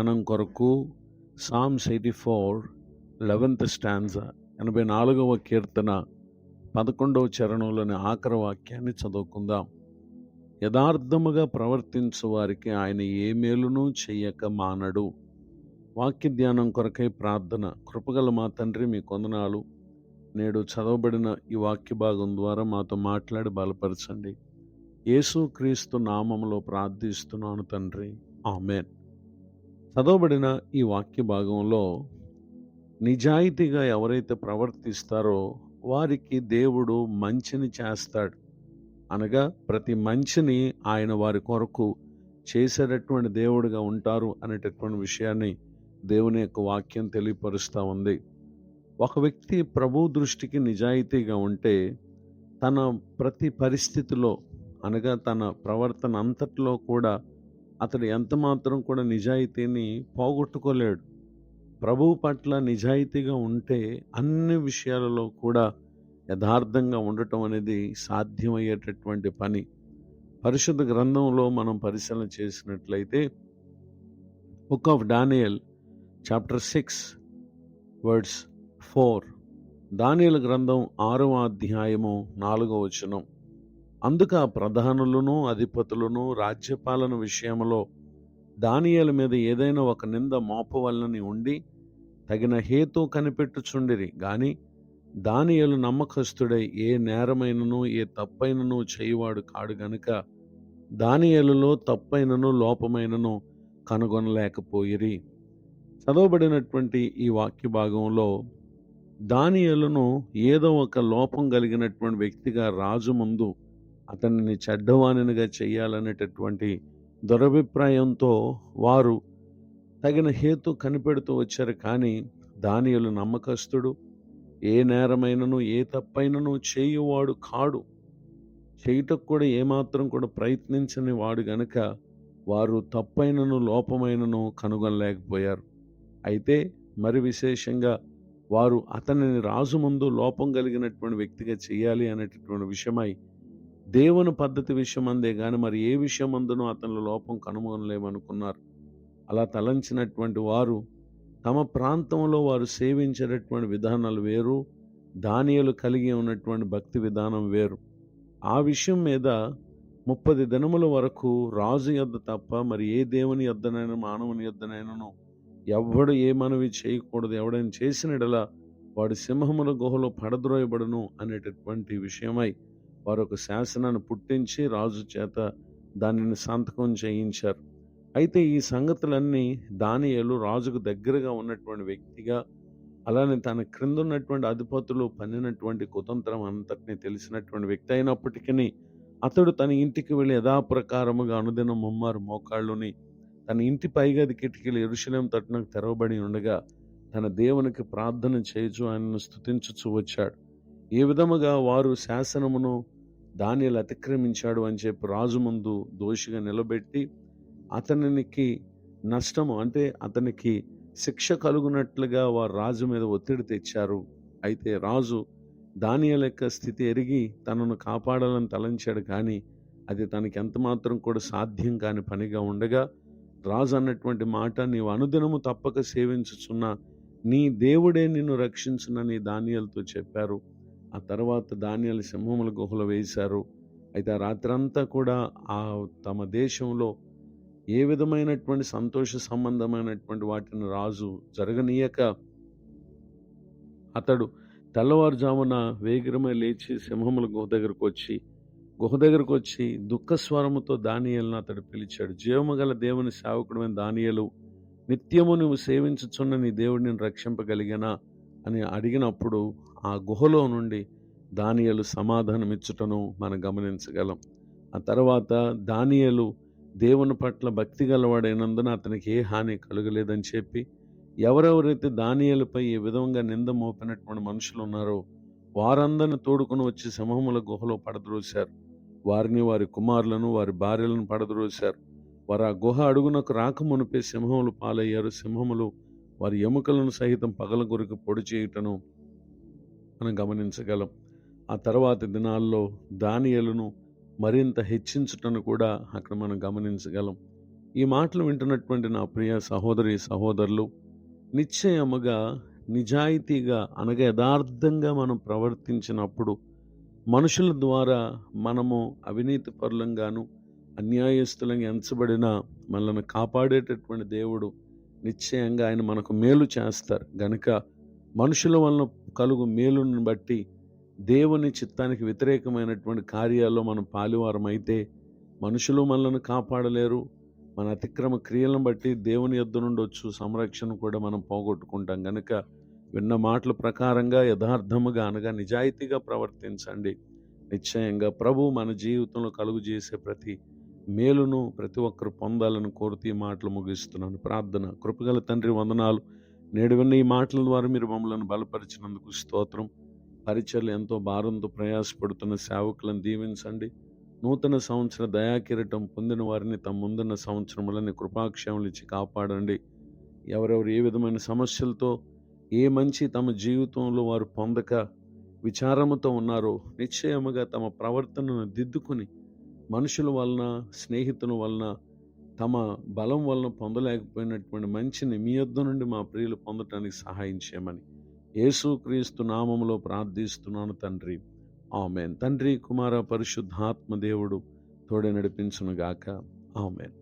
ధ్యానం కొరకు psalms 84 11th stanza 84వ కీర్తన 11వ చరణంలోని ఆఖరి వాక్యాన్ని చదువుకుందాం. యథార్థముగా ప్రవర్తించు వారికి ఆయన ఏ మేలును చెయ్యక మానడు. వాక్య ధ్యానం కొరకై ప్రార్థన. కృపగల మా తండ్రి, మీ కొందనాలు. నేడు చదవబడిన ఈ వాక్య భాగం ద్వారా మాతో మాట్లాడి బలపరచండి. యేసుక్రీస్తు నామములో ప్రార్థిస్తున్నాను తండ్రి, ఆమేన్. చదవబడిన ఈ వాక్య భాగంలో నిజాయితీగా ఎవరైతే ప్రవర్తిస్తారో వారికి దేవుడు మంచిని చేస్తాడు. అనగా ప్రతి మంచిని ఆయన వారి కొరకు చేసేటటువంటి దేవుడిగా ఉంటారు అనేటటువంటి విషయాన్ని దేవుని యొక్క వాక్యం తెలియపరుస్తూ ఉంది. ఒక వ్యక్తి ప్రభు దృష్టికి నిజాయితీగా ఉంటే తన ప్రతి పరిస్థితిలో, అనగా తన ప్రవర్తన అంతట్లో కూడా అతడు ఎంత మాత్రం కూడా నిజాయితీని పోగొట్టుకోలేడు. ప్రభువు పట్ల నిజాయితీగా ఉంటే అన్ని విషయాలలో కూడా యథార్థంగా ఉండటం అనేది సాధ్యమయ్యేటటువంటి పని. పరిశుద్ధ గ్రంథంలో మనం పరిశీలన చేసినట్లయితే book of Daniel chapter 6 words 4, దానియేలు గ్రంథం 6వ అధ్యాయము 4వ వచనం. అందుకు ఆ ప్రధానులను అధిపతులను రాజ్యపాలన విషయంలో దానియేలు మీద ఏదైనా ఒక నింద మోపవలనని ఉండి తగిన హేతు కనిపెట్టుచుండిరి. గాని దానియేలు నమ్మకస్తుడై ఏ నేరమైనను ఏ తప్పైనను చేయువాడు కాడు గనుక దానియేలులో తప్పైనను లోపమైనను కనుగొనలేకపోయిరి. చదవబడినటువంటి ఈ వాక్య భాగంలో దానియేలును ఏదో ఒక లోపం కలిగినటువంటి వ్యక్తిగా రాజు ముందు అతనిని చెడ్డవానిగా చేయాలనేటటువంటి దురభిప్రాయంతో వారు తగిన హేతు కనిపెడుతూ వచ్చారు. కానీ దానియేలు నమ్మకస్తుడు, ఏ నేరమైనను ఏ తప్పైనను చేయువాడు కాడు, చేయుటకు కూడా ఏమాత్రం కూడా ప్రయత్నించని వాడు గనుక వారు తప్పైనను లోపమైనను కనుగొనలేకపోయారు. అయితే మరి విశేషంగా వారు అతనిని రాజు ముందు లోపం కలిగినటువంటి వ్యక్తిగా చేయాలి అనేటటువంటి విషయమై దేవుని పద్ధతి విషయం అందే కానీ మరి ఏ విషయం అందునో అతనిలో లోపం కనుగొనలేమనుకున్నారు. అలా తలంచినటువంటి వారు తమ ప్రాంతంలో వారు సేవించేటటువంటి విధానాలు వేరు, దానియేలు కలిగి ఉన్నటువంటి భక్తి విధానం వేరు. ఆ విషయం మీద 30 దినముల వరకు రాజు యొద్ద తప్ప మరి ఏ దేవుని యొద్దనైనా మానవుని యొద్దనైనను ఎవ్వడు ఏ మనవి చేయకూడదు. ఎవడైనా చేసినడలా వాడు సింహముల గుహలో పడద్రోయబడును అనేటటువంటి విషయమై వారు ఒక శాసనాన్ని పుట్టించి రాజు చేత దానిని సంతకం చేయించారు. అయితే ఈ సంగతులన్నీ దానియేలు రాజుకు దగ్గరగా ఉన్నటువంటి వ్యక్తిగా, అలానే తన క్రింద ఉన్నటువంటి అధిపతులు పన్నినటువంటి కుతంత్రం అంతటినీ తెలిసినటువంటి వ్యక్తి అయినప్పటికీ అతడు తన ఇంటికి వెళ్ళి యథాప్రకారముగా అనుదినం ముమ్మారు మోకాళ్ళుని తన ఇంటి పైగది కిటికీలు యెరూషలేము తట్టునకు తెరవబడి ఉండగా తన దేవునికి ప్రార్థన చేయుచు ఆయనను స్తుతించుచు వచ్చాడు. ఈ విధముగా వారు శాసనమును దానియేలు అతిక్రమించాడు అని చెప్పి రాజు ముందు దోషిగా నిలబెట్టి అతనికి నష్టము, అంటే అతనికి శిక్ష కలుగునట్లుగా వారు రాజు మీద ఒత్తిడి తెచ్చారు. అయితే రాజు దానియేలు యొక్క స్థితి ఎరిగి తనను కాపాడాలని తలంచాడు. కానీ అది తనకి ఎంత మాత్రం కూడా సాధ్యం కాని పనిగా ఉండగా రాజు అన్నటువంటి మాట, నీవు అనుదినము తప్పక సేవించుచున్న నీ దేవుడే నిన్ను రక్షించునని దానియేలుతో చెప్పారు. ఆ తర్వాత దానియేలు సింహముల గుహలో వేశారు. అయితే ఆ రాత్రంతా కూడా తమ దేశంలో ఏ విధమైనటువంటి సంతోష సంబంధమైనటువంటి వాటిని రాజు జరగనీయక అతడు తెల్లవారుజామున వేగిరమై లేచి సింహముల గుహ దగ్గరకు వచ్చి దుఃఖస్వరముతో దానియేలును అతడు పిలిచాడు. జీవము గల దేవుని సేవకుడైన దానియేలు, నిత్యము నువ్వు సేవించుచున్న నీ దేవుడు నేను రక్షింపగలిగానా అని అడిగినప్పుడు ఆ గుహలో నుండి దానియేలు సమాధానమిచ్చుటను మనం గమనించగలం. ఆ తర్వాత దానియేలు దేవుని పట్ల భక్తి గలవాడైనందున అతనికి ఏ హాని కలుగలేదని చెప్పి ఎవరెవరైతే దానియేలుపై ఈ విధంగా నింద మోపినటువంటి మనుషులు ఉన్నారో వారందరిని తోడుకొని వచ్చి సింహముల గుహలో పడద్రోశారు. వారిని, వారి కుమారులను, వారి భార్యలను పడద్రోశారు. వారు ఆ గుహ అడుగునకు రాకమునిపే సింహములు పాలయ్యారు. సింహములు వారి ఎముకలను సహితం పగలగొరికి పొడి చేయుటను మనం గమనించగలం. ఆ తర్వాత దినాల్లో దానియేలును మరింత హెచ్చించుటను కూడా అక్కడ మనం గమనించగలం. ఈ మాటలు వింటున్నటువంటి నా ప్రియ సహోదరి సహోదరులు, నిశ్చయముగా నిజాయితీగా అనగా యథార్థంగా మనం ప్రవర్తించినప్పుడు మనుషుల ద్వారా మనము అవినీతి పరులంగాను అన్యాయస్తులంగా ఎంచబడిన మనల్ని కాపాడేటటువంటి దేవుడు నిశ్చయంగా ఆయన మనకు మేలు చేస్తారు గనుక మనుషుల వలన కలుగు మేలును బట్టి దేవుని చిత్తానికి వ్యతిరేకమైనటువంటి కార్యాల్లో మనం పాలువారం అయితే మనుషులు మనల్ని కాపాడలేరు. మన అతిక్రమ క్రియలను బట్టి దేవుని యొద్ద నుండి వచ్చు సంరక్షణ కూడా మనం పోగొట్టుకుంటాం గనుక విన్న మాటల ప్రకారంగా యథార్థముగా అనగా నిజాయితీగా ప్రవర్తించండి. నిశ్చయంగా ప్రభు మన జీవితంలో కలుగు చేసే ప్రతి మేలును ప్రతి ఒక్కరు పొందాలని కోరుతూ ఈ మాటలు ముగిస్తున్నాను. ప్రార్థన. కృపగల తండ్రి, వందనాలు. నేడు విన్న ఈ మాటల ద్వారా మీరు మమ్మల్ని బలపరిచినందుకు స్తోత్రం. పరిచర్లు ఎంతో భారంతో ప్రయాసపడుతున్న సేవకులను దీవించండి. నూతన సంవత్సర దయాకిరీటం పొందిన వారిని తమ ముందున్న సంవత్సరములని కృపాక్షేమలు ఇచ్చి కాపాడండి. ఎవరెవరు ఏ విధమైన సమస్యలతో ఏ మంచి తమ జీవితంలో వారు పొందక విచారముతో ఉన్నారో నిశ్చయముగా తమ ప్రవర్తనను దిద్దుకుని మనుషుల వలన స్నేహితుల వలన తమ బలం వలన పొందలేకపోయినటువంటి మంచిని మీ యొద్ద నుండి మా ప్రియులు పొందటానికి సహాయం చేయమని యేసుక్రీస్తు నామములో ప్రార్థిస్తున్నాను తండ్రి. ఆమేన్. తండ్రి, కుమార, పరిశుద్ధాత్మ దేవుడు తోడే నడిపించునుగాక. ఆమేన్.